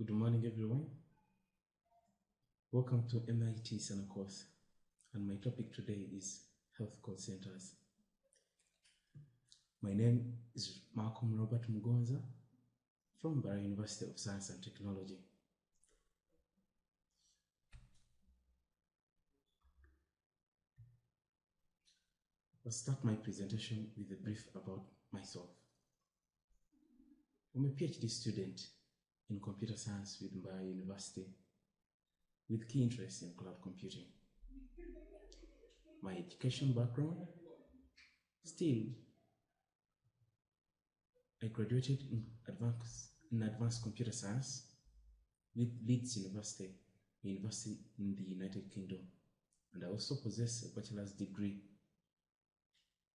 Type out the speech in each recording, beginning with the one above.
Good morning, everyone. Welcome to MIT Summer course, and my topic today is health call centers. My name is Malcolm Robert Mugonza from Bara University of Science and Technology. I'll start my presentation with a brief about myself. I'm a PhD student in computer science with Bara University with key interest in cloud computing. My education background, still, I graduated in advanced computer science with Leeds University in the United Kingdom, and I also possess a bachelor's degree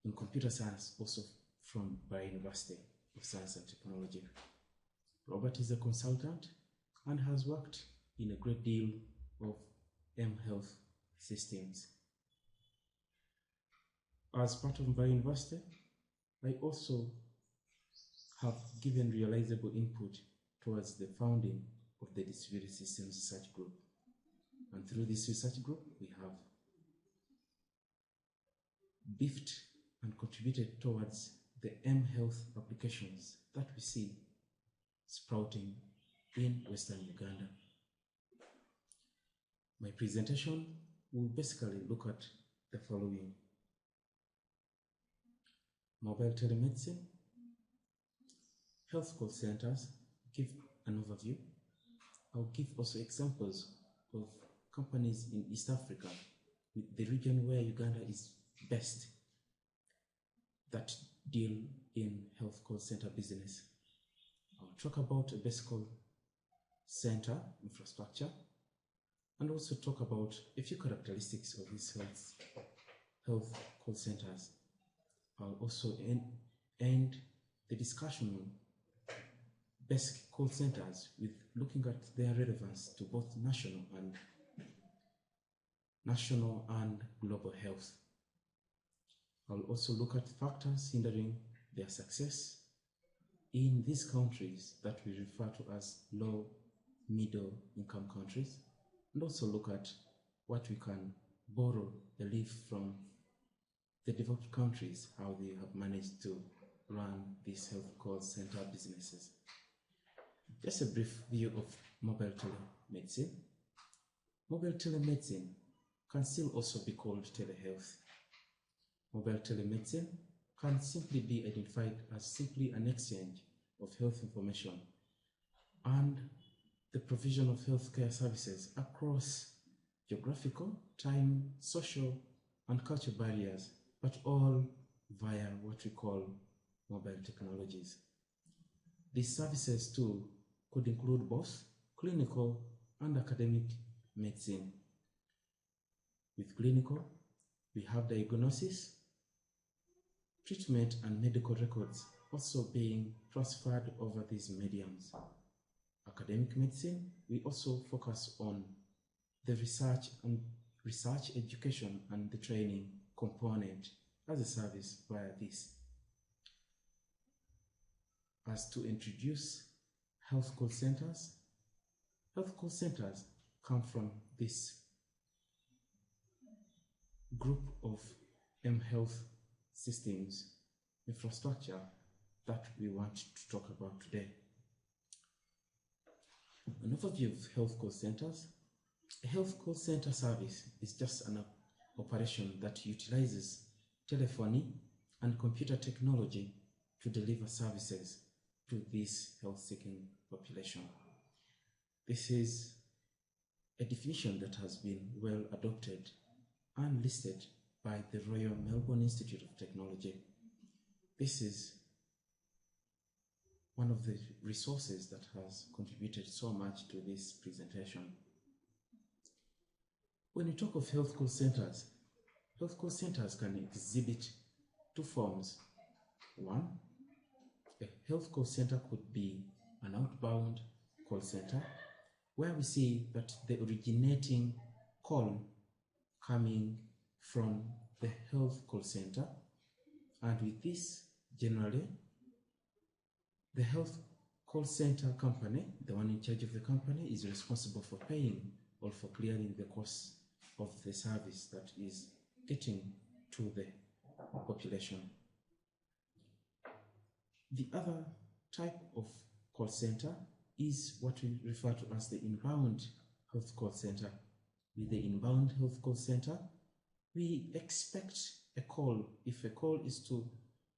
in computer science also from Bara University of Science and Technology. Robert is a consultant and has worked in a great deal of health systems. As part of Bara University, I also have given realizable input towards the founding of the Distributed Systems Research Group. And through this research group, we have beefed and contributed towards the health applications that we see sprouting in Western Uganda. My presentation will basically look at the following: mobile telemedicine, health call centers, give an overview. I'll give also examples of companies in East Africa, with the region where Uganda is best, that deal in health call center business. I'll talk about a basic call center infrastructure, and also talk about a few characteristics of these health call centers. I'll also end the discussion on basic call centers with looking at their relevance to both national and global health. I'll also look at factors hindering their success in these countries that we refer to as low, middle income countries, and also look at what we can borrow the leaf from the developed countries, how they have managed to run these health call center businesses. Just a brief view of mobile telemedicine. Mobile telemedicine can still also be called telehealth. Mobile telemedicine can simply be identified as simply an exchange of health information and the provision of healthcare services across geographical, time, social, and cultural barriers, but all via what we call mobile technologies. These services too could include both clinical and academic medicine. With clinical, we have diagnosis, treatment, and medical records also being transferred over these mediums. Academic medicine, we also focus on the research education and the training component as a service via this. As to introduce health call centers come from this group of health systems infrastructure that we want to talk about today. An overview of health call centers. A health call center service is just an operation that utilizes telephony and computer technology to deliver services to this health-seeking population. This is a definition that has been well adopted and listed by the Royal Melbourne Institute of Technology. This is one of the resources that has contributed so much to this presentation. When we talk of health call centers can exhibit two forms. One, a health call center could be an outbound call center where we see that the originating call coming from the health call center, and with this generally the health call center company, the one in charge of the company, is responsible for paying or for clearing the costs of the service that is getting to the population. The other type of call center is what we refer to as the inbound health call center. With the inbound health call center, we expect a call. If a call is to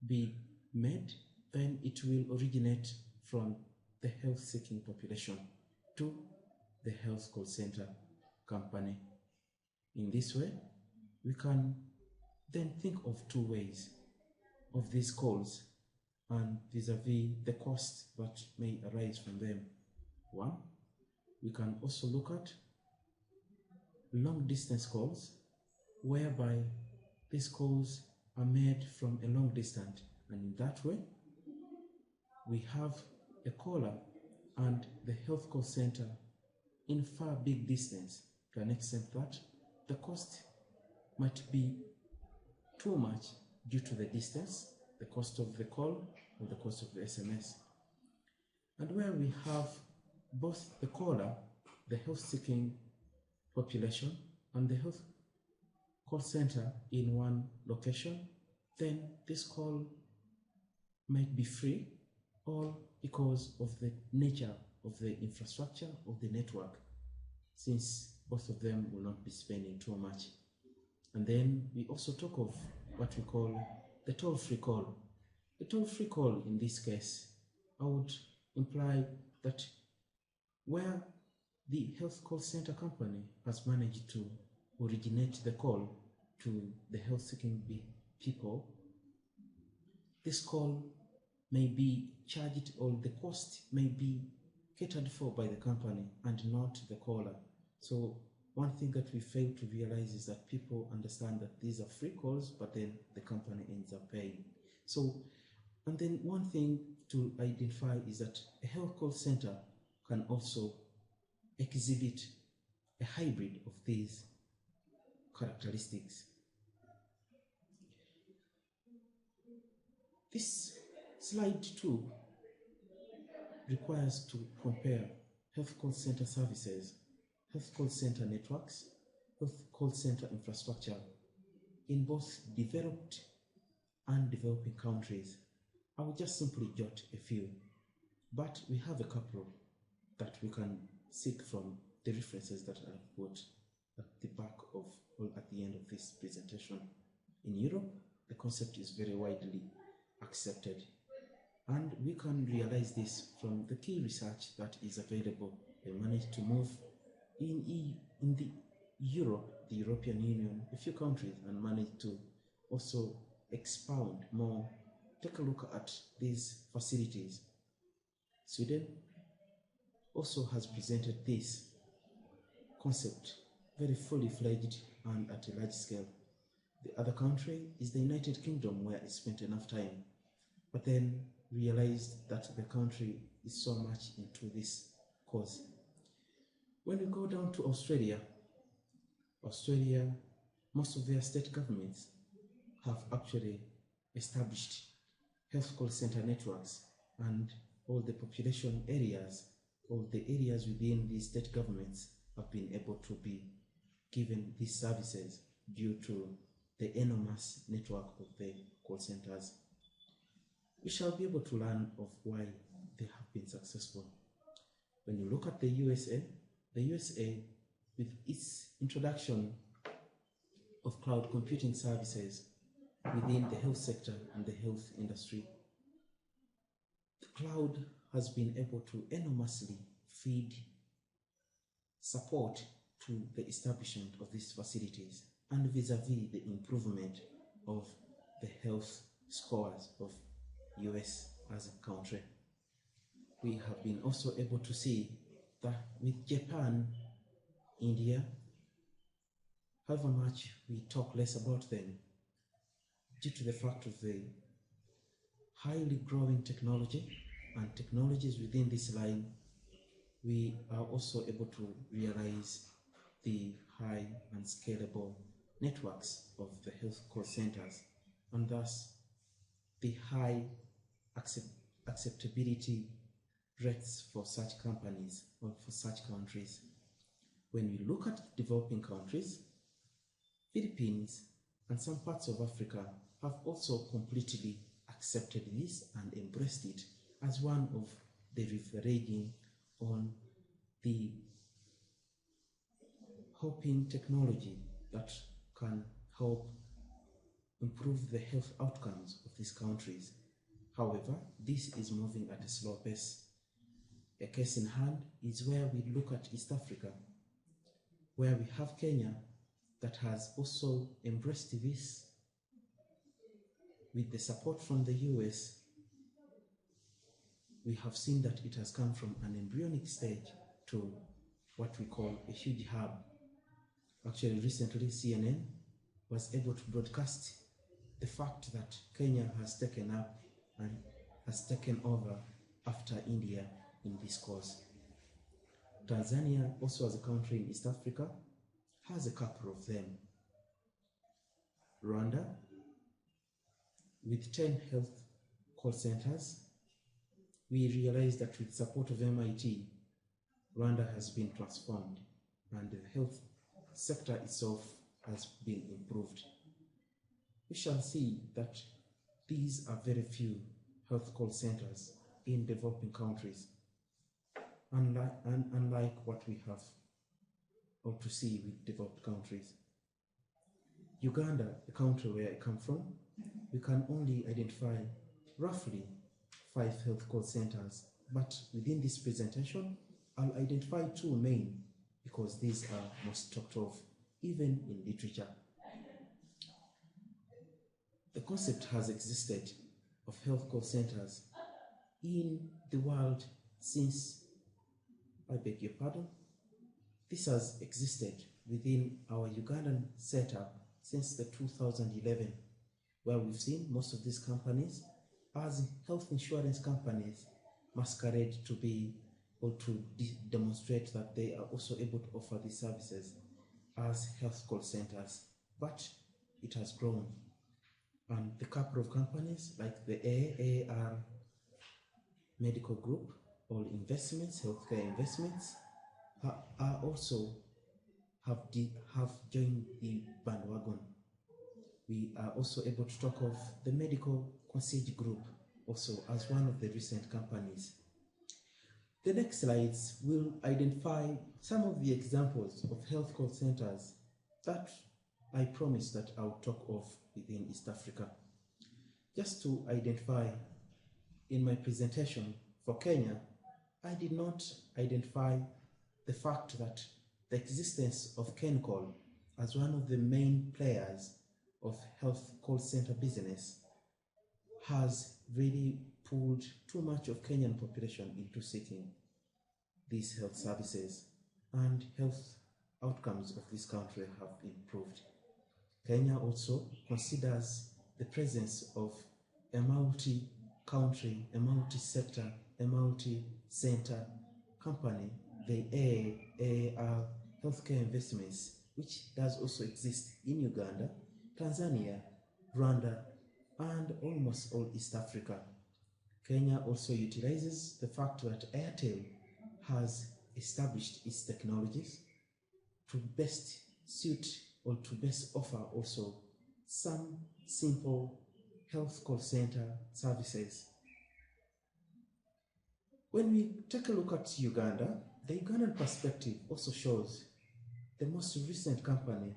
be made, then it will originate from the health-seeking population to the health call center company. In this way, we can then think of two ways of these calls and vis-a-vis the cost that may arise from them. One, we can also look at long-distance calls, whereby these calls are made from a long distance, and in that way, we have a caller and the health call center in far big distance, to an extent that the cost might be too much due to the distance, the cost of the call or the cost of the SMS. And where we have both the caller, the health-seeking population, and the health call center in one location, then this call might be free, all because of the nature of the infrastructure of the network, since both of them will not be spending too much. And then we also talk of what we call the toll-free call. The toll-free call in this case, I would imply that where the health call center company has managed to originate the call to the health-seeking people, this call may be charged, or the cost may be catered for by the company and not the caller. So one thing that we fail to realize is that people understand that these are free calls, but then the company ends up paying. So, and then one thing to identify is that a health call center can also exhibit a hybrid of these characteristics. This slide 2 requires to compare health call center services, health call center networks, health call center infrastructure in both developed and developing countries. I will just simply jot a few, but we have a couple that we can seek from the references that I've put at the back of, or at the end of this presentation. In Europe, the concept is very widely accepted, and we can realize this from the key research that is available. They managed to move in the Europe, the European Union, a few countries, and managed to also expound more. Take a look at these facilities. Sweden also has presented this concept very fully fledged and at a large scale. The other country is the United Kingdom, where I spent enough time, but then realized that the country is so much into this cause. When we go down to Australia, most of their state governments have actually established health call center networks, and all the population areas, all the areas within these state governments have been able to be given these services due to the enormous network of the call centers. We shall be able to learn of why they have been successful. When you look at the USA, with its introduction of cloud computing services within the health sector and the health industry, the cloud has been able to enormously feed support to the establishment of these facilities and vis-a-vis the improvement of the health scores of US as a country. We have been also able to see that with Japan, India, however much we talk less about them, due to the fact of the highly growing technology and technologies within this line, we are also able to realize the high and scalable networks of the health call centers, and thus the high acceptability rates for such companies or for such countries. When we look at developing countries, Philippines and some parts of Africa have also completely accepted this and embraced it as one of the leveraging on the helping technology that can help improve the health outcomes of these countries. However, this is moving at a slow pace. A case in hand is where we look at East Africa, where we have Kenya that has also embraced this with the support from the US. We have seen that it has come from an embryonic stage to what we call a huge hub. Actually, recently CNN was able to broadcast the fact that Kenya has taken up and has taken over after India in this cause. Tanzania, also as a country in East Africa, has a couple of them. Rwanda, with 10 health call centers, we realized that with support of MIT, Rwanda has been transformed and the health sector itself has been improved. We shall see that these are very few health call centers in developing countries, unlike what we have or to see with developed countries. Uganda, the country where I come from, we can only identify roughly 5 health call centers, but within this presentation, I'll identify 2 main because these are most talked of, even in literature. The concept has existed of health call centers in the world since, I beg your pardon, this has existed within our Ugandan setup since the 2011, where we've seen most of these companies as health insurance companies masquerade to be or to demonstrate that they are also able to offer these services as health call centers, but it has grown. And the couple of companies like the AAR Medical Group or investments, healthcare investments, are also have joined the bandwagon. We are also able to talk of the Medical Concierge Group also as one of the recent companies. The next slides will identify some of the examples of health call centers that I promised that I would talk of within East Africa. Just to identify, in my presentation for Kenya, I did not identify the fact that the existence of KenCall as one of the main players of health call center business has really pulled too much of Kenyan population into seeking these health services, and health outcomes of this country have improved. Kenya also considers the presence of a multi-country, a multi-sector, a multi-center company, the AAR Healthcare Investments, which does also exist in Uganda, Tanzania, Rwanda, and almost all East Africa. Kenya also utilizes the fact that Airtel has established its technologies to best suit or to best offer also some simple health call center services. When we take a look at Uganda, the Ugandan perspective also shows the most recent company,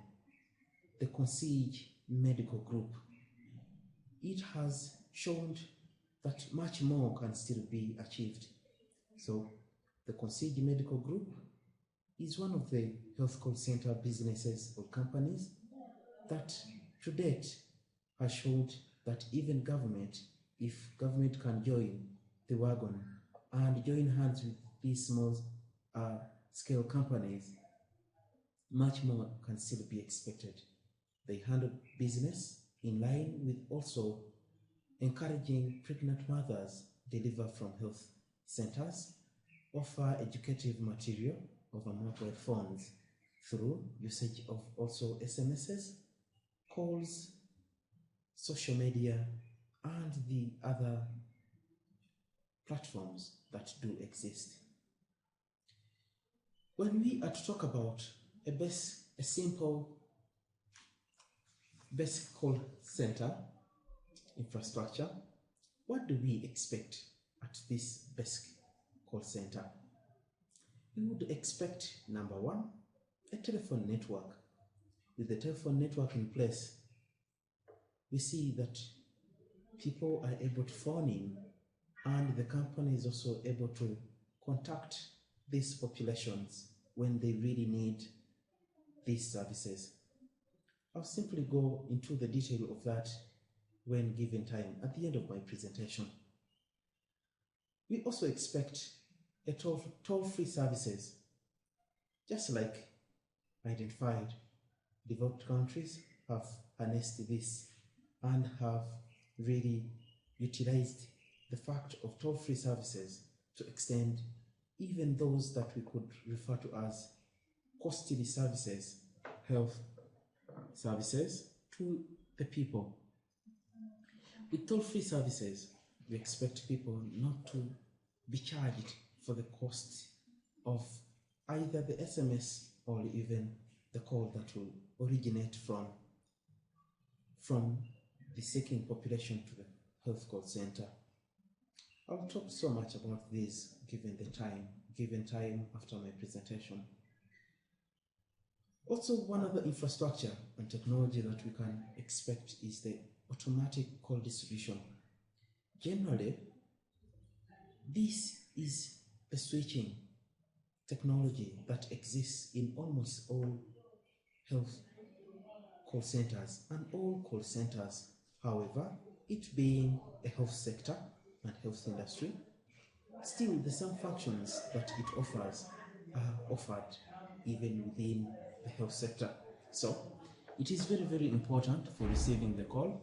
the Concierge Medical Group. It has shown that much more can still be achieved. So the Concierge Medical Group is one of the health call center businesses or companies that to date has shown that even government, if government can join the wagon and join hands with these small scale companies, much more can still be expected. They handle business in line with also encouraging pregnant mothers deliver from health centers, offer educative material over mobile phones through usage of also SMSs, calls, social media, and the other platforms that do exist. When we are to talk about a simple basic call center infrastructure, what do we expect at this basic call center? We would expect, number one, a telephone network. With the telephone network in place, we see that people are able to phone in, and the company is also able to contact these populations when they really need these services. I'll simply go into the detail of that when given time at the end of my presentation. We also expect a toll-free services, just like identified developed countries have harnessed this and have really utilized the fact of toll-free services to extend even those that we could refer to as costly services, health services, to the people. With toll-free services, we expect people not to be charged for the cost of either the SMS or even the call that will originate from the seeking population to the health call center. I'll talk so much about this given time after my presentation. Also, one other infrastructure and technology that we can expect is the automatic call distribution. Generally, this is the switching technology that exists in almost all health call centers, and all call centers, however, it being a health sector and health industry, still the same functions that it offers are offered even within the health sector. So it is very, very important for receiving the call.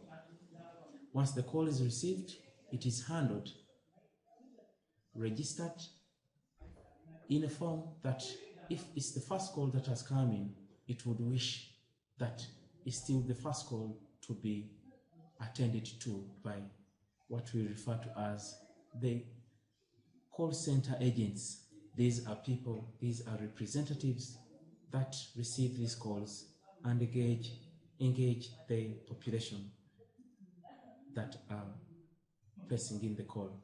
Once the call is received, it is handled, registered in a form that if it's the first call that has come in, it would wish that it's still the first call to be attended to by what we refer to as the call center agents. These are people, these are representatives that receive these calls and engage the population that are placing in the call.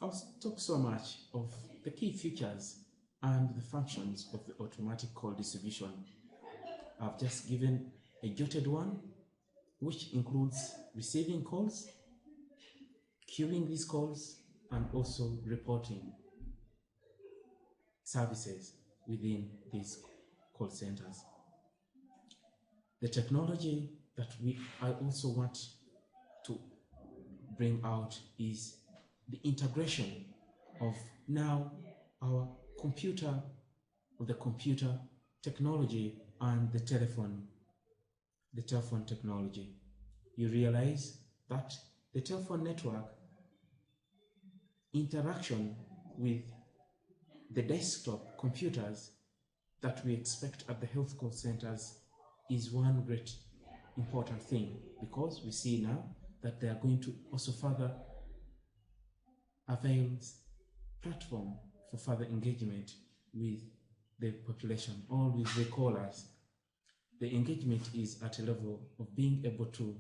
I'll talk so much of the key features and the functions of the automatic call distribution. I've just given a jotted one, which includes receiving calls, queuing these calls, and also reporting services within these call centers. The technology that I also want to bring out is the integration of now the computer technology and the telephone technology. You realize that the telephone network interaction with the desktop computers that we expect at the health call centers is one great important thing, because we see now that they are going to also further avail platform for further engagement with the population or with the callers. The engagement is at a level of being able to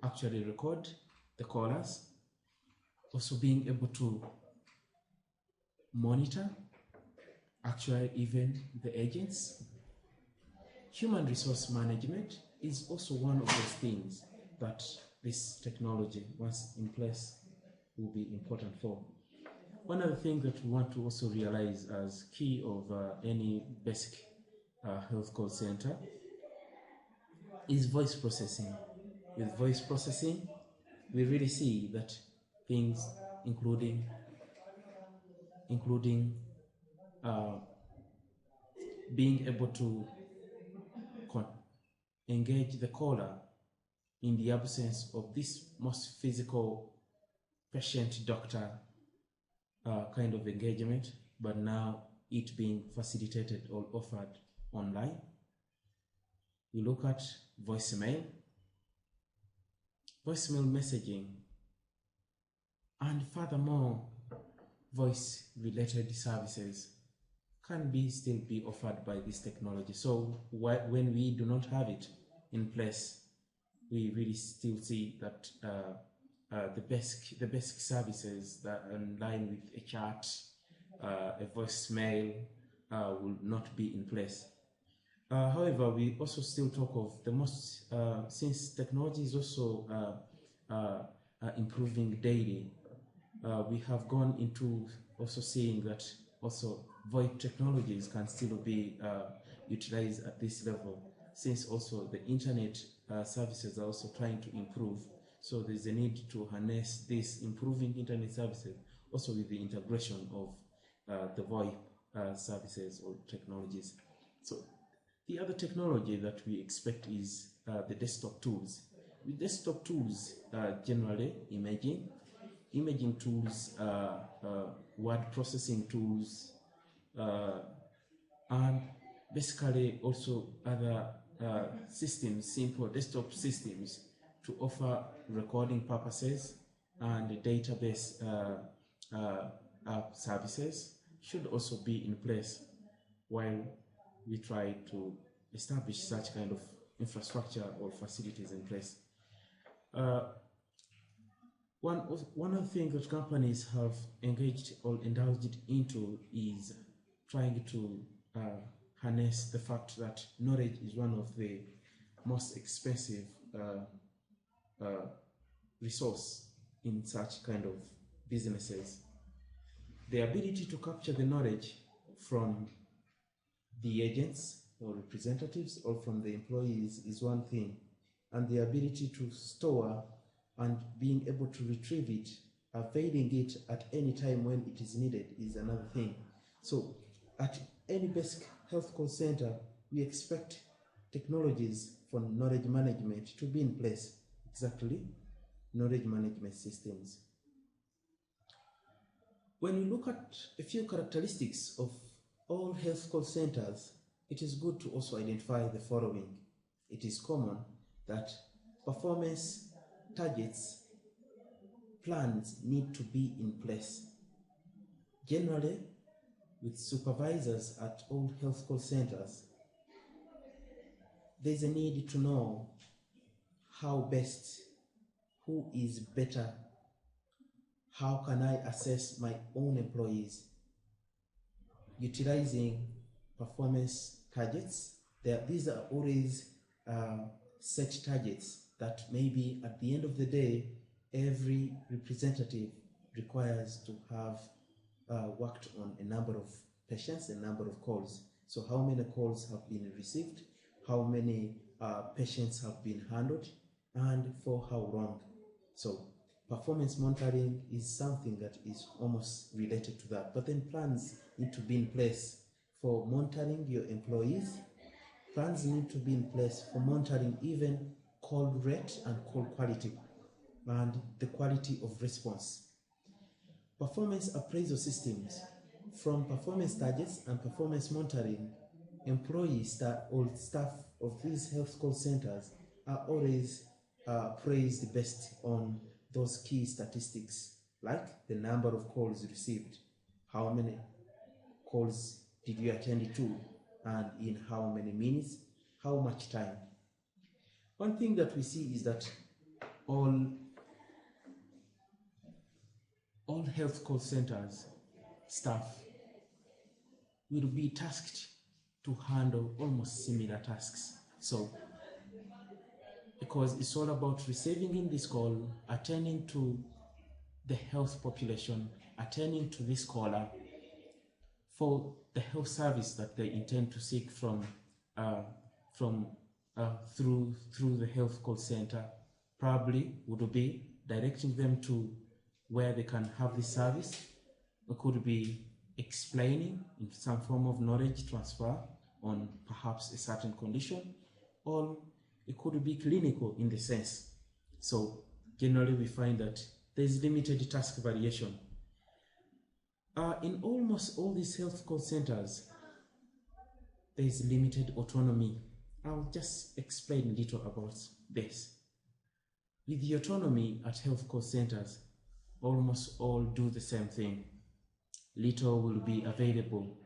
actually record the callers, also being able to monitor actually even the agents. Human resource management is also one of those things that this technology, once in place, will be important for. One other thing that we want to also realize as key of any basic health call center is voice processing. With voice processing, we really see that things including being able to engage the caller in the absence of this most physical patient-doctor kind of engagement, but now it being facilitated or offered online. We look at voicemail messaging, and furthermore, voice-related services can still be offered by this technology. So when we do not have it in place, we really still see that the basic services that are in line with a chat, a voicemail, will not be in place. However, we also still talk of the most, since technology is also improving daily, we have gone into also seeing that also VoIP technologies can still be utilized at this level, since also the internet services are also trying to improve. So there's a need to harness this improving internet services also with the integration of the VoIP services or technologies. So the other technology that we expect is the desktop tools. With desktop tools, generally imaging tools, word processing tools, and basically also other systems, simple desktop systems to offer recording purposes and database services should also be in place while we try to establish such kind of infrastructure or facilities in place. One of the things that companies have engaged or indulged into is trying to harness the fact that knowledge is one of the most expensive resource in such kind of businesses. The ability to capture the knowledge from the agents or representatives or from the employees is one thing, and the ability to store and being able to retrieve it, availing it at any time when it is needed is another thing. So at any basic health call center, we expect technologies for knowledge management to be in place. Exactly, knowledge management systems. When we look at a few characteristics of all health call centers, it is good to also identify the following. It is common that performance targets plans need to be in place. Generally, with supervisors at all health call centers, there's a need to know how best, who is better, how can I assess my own employees, utilizing performance targets. These are always set targets that maybe at the end of the day, every representative requires to have worked on a number of patients, a number of calls. So how many calls have been received, how many patients have been handled, and for how long. So performance monitoring is something that is almost related to that. But then plans need to be in place for monitoring your employees. Plans need to be in place for monitoring even call rate and call quality and the quality of response. Performance appraisal systems, from performance targets and performance monitoring, employees or staff of these health call centers are always praised based on those key statistics, like the number of calls received, how many calls did you attend to, and in how many minutes, how much time. One thing that we see is that all health call centers staff will be tasked to handle almost similar tasks. So, because it's all about receiving in this call, attending to the health population, attending to this caller for the health service that they intend to seek through the health call center, probably would be directing them to where they can have this service. It could be explaining in some form of knowledge transfer on perhaps a certain condition, or it could be clinical in the sense. So generally we find that there is limited task variation. In almost all these health call centers, there is limited autonomy. I'll just explain a little about this. With the autonomy at health call centers, almost all do the same thing. little will be available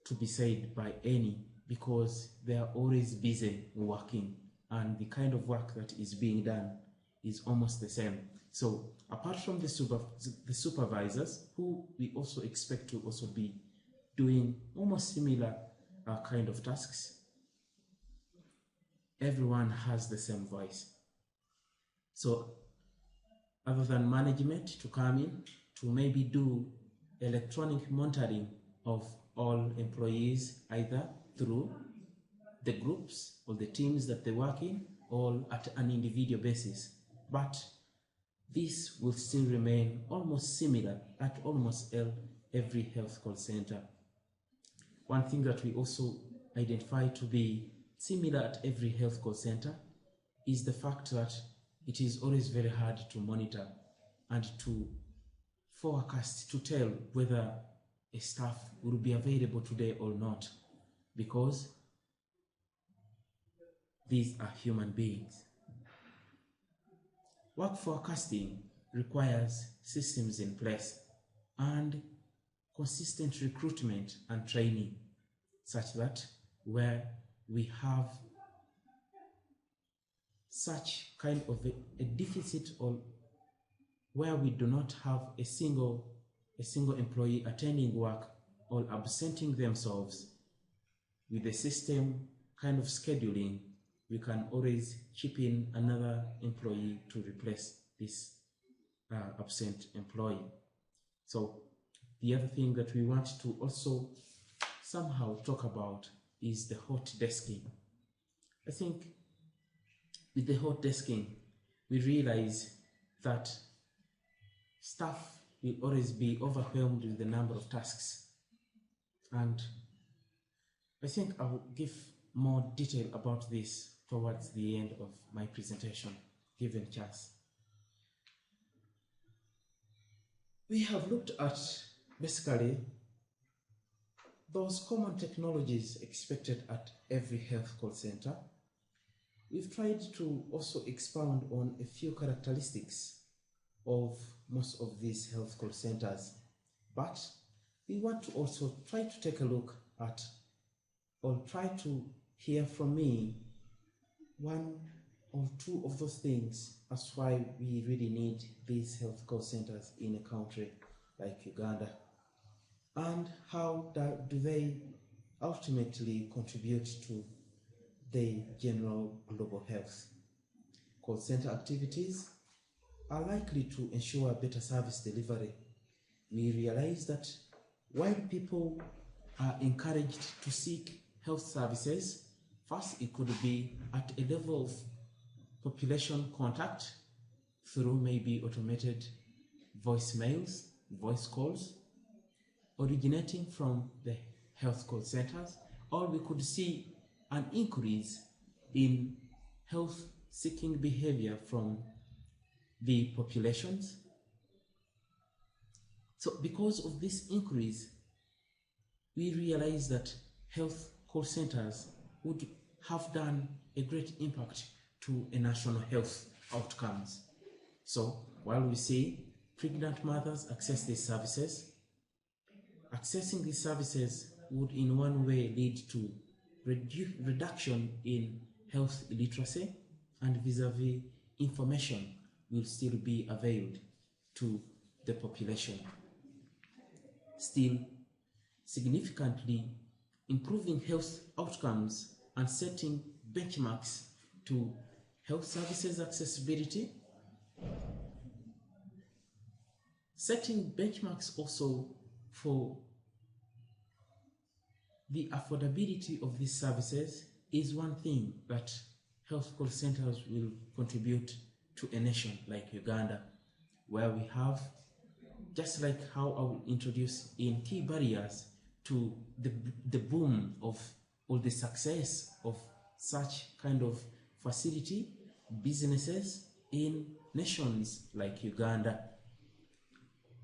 to be said by any, because they are always busy working, and the kind of work that is being done is almost the same. So apart from the supervisors, who we also expect to also be doing almost similar kind of tasks, everyone has the same voice. So other than management to come in to maybe do electronic monitoring of all employees, either through the groups or the teams that they work in, or at an individual basis. But this will still remain almost similar at almost every health call center. One thing that we also identify to be similar at every health call center is the fact that it is always very hard to monitor and to forecast, to tell whether a staff will be available today or not, because these are human beings. Work forecasting requires systems in place and consistent recruitment and training, such that where we have such kind of a deficit, or where we do not have a single employee attending work or absenting themselves, with the system kind of scheduling, we can always chip in another employee to replace this absent employee. So the other thing that we want to also somehow talk about is the hot desking. I think with the hot desking, we realize that staff will always be overwhelmed with the number of tasks. And I think I will give more detail about this towards the end of my presentation, given chance. We have looked at basically those common technologies expected at every health call center. We've tried to also expound on a few characteristics of most of these health call centers, but we want to also try to take a look at, or try to hear from me, one or two of those things as why we really need these health call centers in a country like Uganda, and how do they ultimately contribute to the general global health. Call center activities are likely to ensure better service delivery. We realize that while people are encouraged to seek health services, first it could be at a level of population contact through maybe automated voicemails, voice calls, originating from the health call centers, or we could see an increase in health seeking behavior from the populations. So because of this increase, we realize that health call centers would have done a great impact to a national health outcomes. So while we see pregnant mothers access these services, accessing these services would in one way lead to reduction in health illiteracy, and vis-a-vis information will still be availed to the population. Still, significantly improving health outcomes and setting benchmarks to health services accessibility, setting benchmarks also for the affordability of these services is one thing that health call centers will contribute to a nation like Uganda, where we have, just like how I will introduce in key barriers to the boom of, or the success of such kind of facility, businesses in nations like Uganda.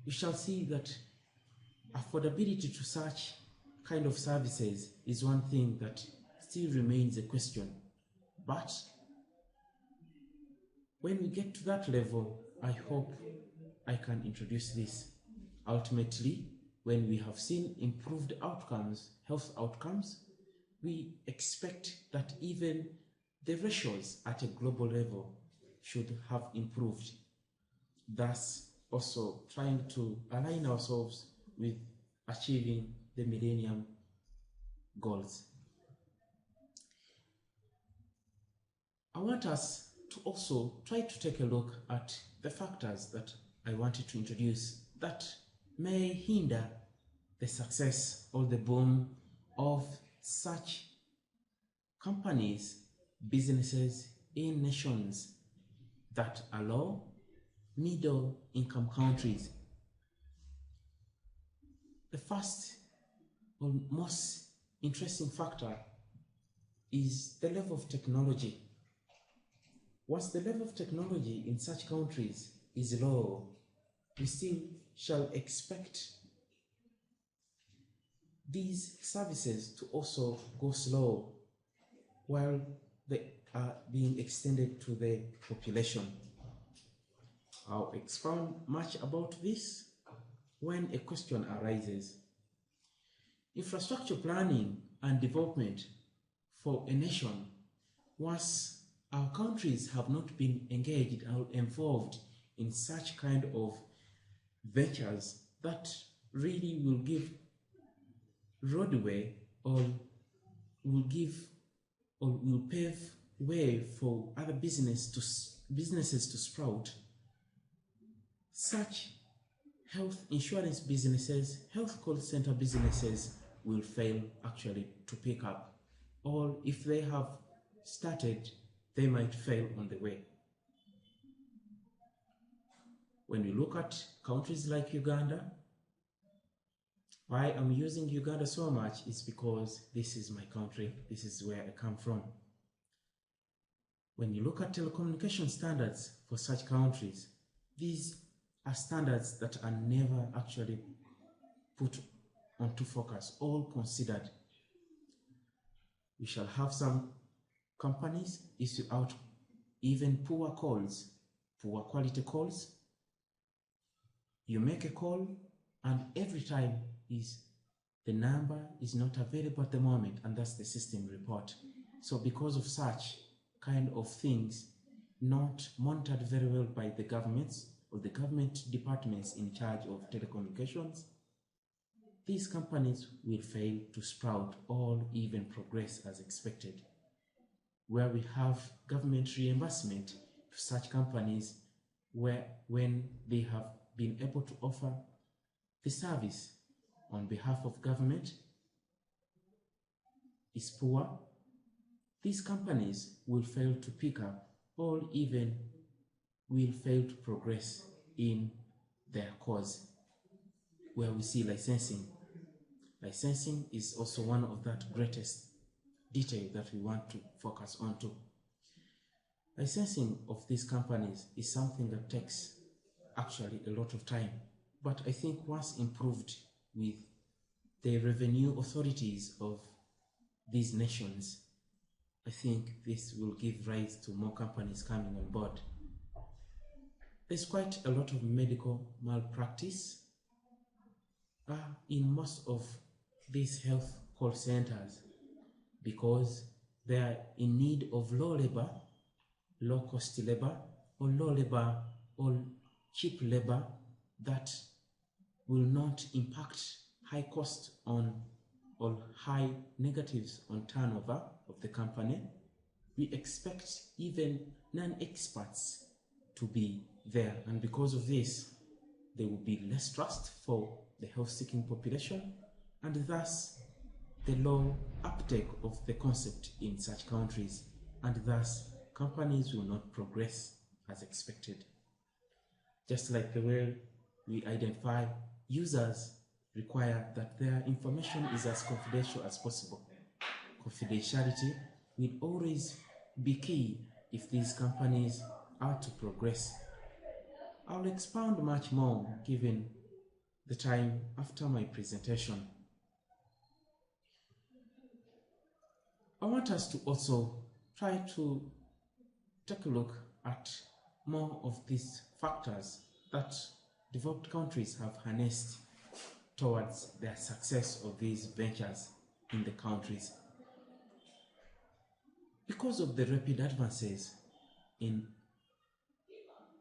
We shall see that affordability to such kind of services is one thing that still remains a question. But when we get to that level, I hope I can introduce this. Ultimately, when we have seen improved outcomes, health outcomes, we expect that even the ratios at a global level should have improved, thus also trying to align ourselves with achieving the Millennium Goals. I want us to also try to take a look at the factors that I wanted to introduce that may hinder the success or the boom of such companies, businesses in nations that are low, middle income countries. The first or most interesting factor is the level of technology. Once the level of technology in such countries is low, we still shall expect these services to also go slow while they are being extended to the population. I'll expound much about this when a question arises. Infrastructure planning and development for a nation, once our countries have not been engaged or involved in such kind of ventures that really will give roadway or will pave way for other businesses to sprout, such health insurance businesses, health call center businesses will fail actually to pick up, or if they have started, they might fail on the way. When we look at countries like Uganda, why I'm using Uganda so much is because this is my country, this is where I come from. When you look at telecommunication standards for such countries, these are standards that are never actually put onto focus, all considered. We shall have some companies issue out even poor calls, poor quality calls. You make a call and every time the number is not available at the moment, and that's the system report. So because of such kind of things not monitored very well by the governments or the government departments in charge of telecommunications, these companies will fail to sprout or even progress as expected. Where we have government reimbursement to such companies when they have been able to offer the service on behalf of government is poor, these companies will fail to pick up or even will fail to progress in their cause. Where we see licensing. Licensing is also one of that greatest detail that we want to focus on too. Licensing of these companies is something that takes actually a lot of time, but I think once improved with the revenue authorities of these nations, I think this will give rise to more companies coming on board. There's quite a lot of medical malpractice in most of these health call centers because they are in need of low labor, low cost labor, or low labor or cheap labor that will not impact high cost on or high negatives on turnover of the company. We expect even non-experts to be there, and because of this there will be less trust for the health-seeking population, and thus the low uptake of the concept in such countries, and thus companies will not progress as expected. Just like the way we identify users require that their information is as confidential as possible. Confidentiality will always be key if these companies are to progress. I'll expound much more given the time after my presentation. I want us to also try to take a look at more of these factors that developed countries have harnessed towards the success of these ventures in the countries. Because of the rapid advances in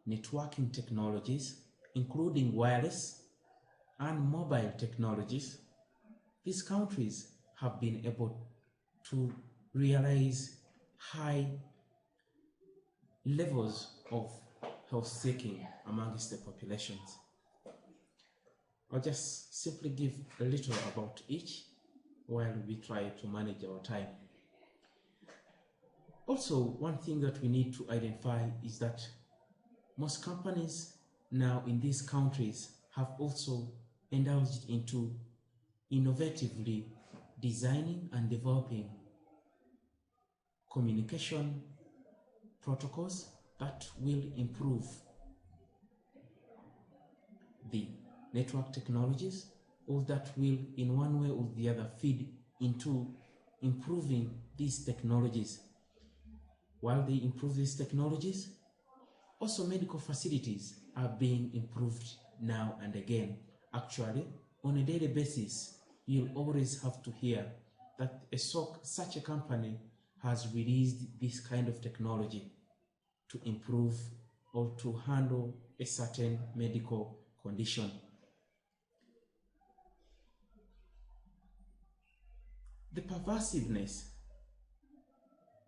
networking technologies, including wireless and mobile technologies, these countries have been able to realize high levels of health seeking amongst the populations. I'll just simply give a little about each while we try to manage our time. Also, one thing that we need to identify is that most companies now in these countries have also indulged into innovatively designing and developing communication protocols that will improve the network technologies, or that will in one way or the other feed into improving these technologies. While they improve these technologies, also medical facilities are being improved now and again. Actually, on a daily basis, you'll always have to hear that such a company has released this kind of technology to improve or to handle a certain medical condition. The pervasiveness,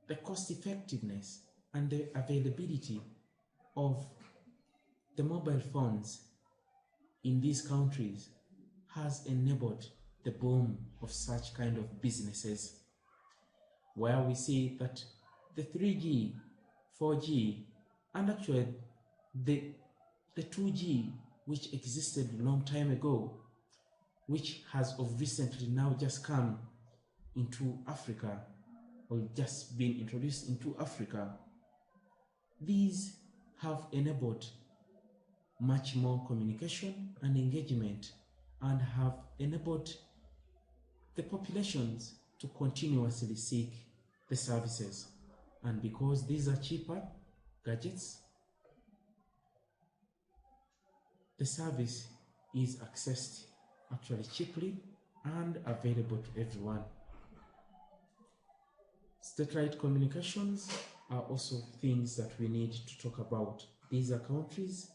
the cost effectiveness, and the availability of the mobile phones in these countries has enabled the boom of such kind of businesses, where we see that the 3G, 4G, and actually the 2G, which existed a long time ago, which has of recently now just come into Africa, or just been introduced into Africa, these have enabled much more communication and engagement, and have enabled the populations to continuously seek the services. And because these are cheaper gadgets, the service is accessed actually cheaply and available to everyone. Satellite communications are also things that we need to talk about. These are countries,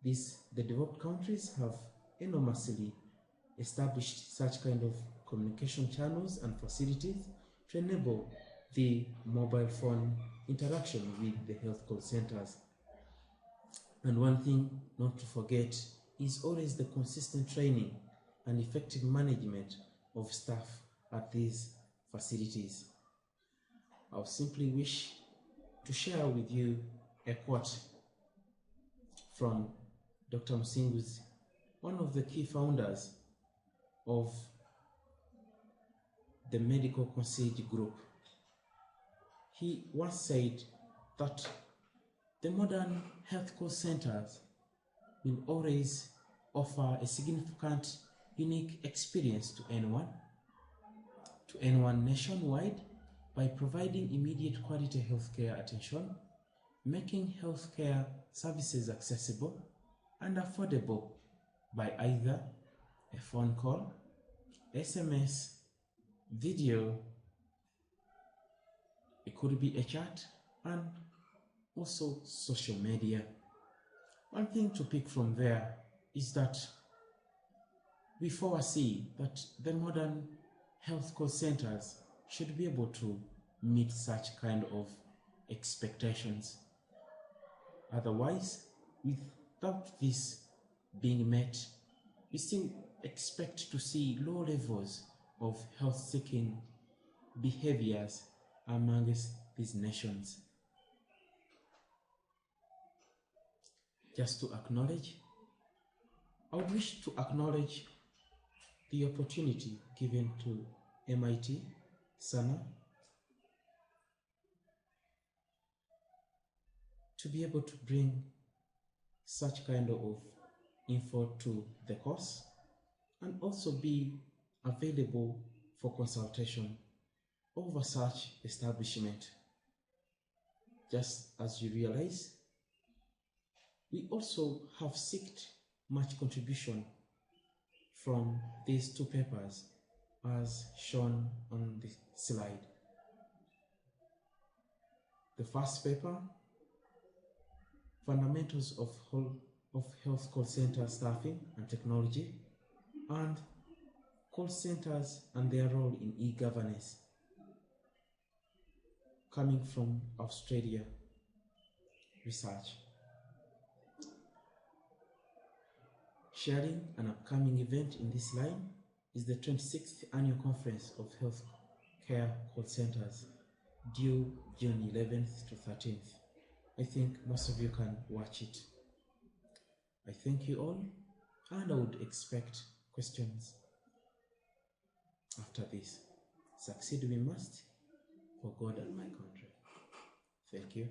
the developed countries have enormously established such kind of communication channels and facilities to enable the mobile phone interaction with the health call centers. And one thing not to forget is always the consistent training and effective management of staff at these facilities. I simply wish to share with you a quote from Dr. Musinguzi, one of the key founders of the Medical Concierge Group. He once said that the modern health call centers will always offer a significant, unique experience to anyone nationwide, by providing immediate quality healthcare attention, making healthcare services accessible and affordable by either a phone call, SMS, video, it could be a chat, and also social media. One thing to pick from there is that we foresee that the modern health call centers should be able to meet such kind of expectations. Otherwise, without this being met, we still expect to see low levels of health-seeking behaviors amongst these nations. Just to acknowledge, I would wish to acknowledge the opportunity given to MIT, SANA, to be able to bring such kind of info to the course, and also be available for consultation over such establishment. Just as you realize, we also have sought much contribution from these two papers as shown on the slide. The first paper, Fundamentals of Health Call Center Staffing and Technology, and Call Centers and Their Role in E-Governance, coming from Australia Research. Sharing an upcoming event in this line is the 26th Annual Conference of Healthcare Call Centers, due June 11th to 13th. I think most of you can watch it. I thank you all, and I would expect questions after this. Succeed we must, for God and my country. Thank you.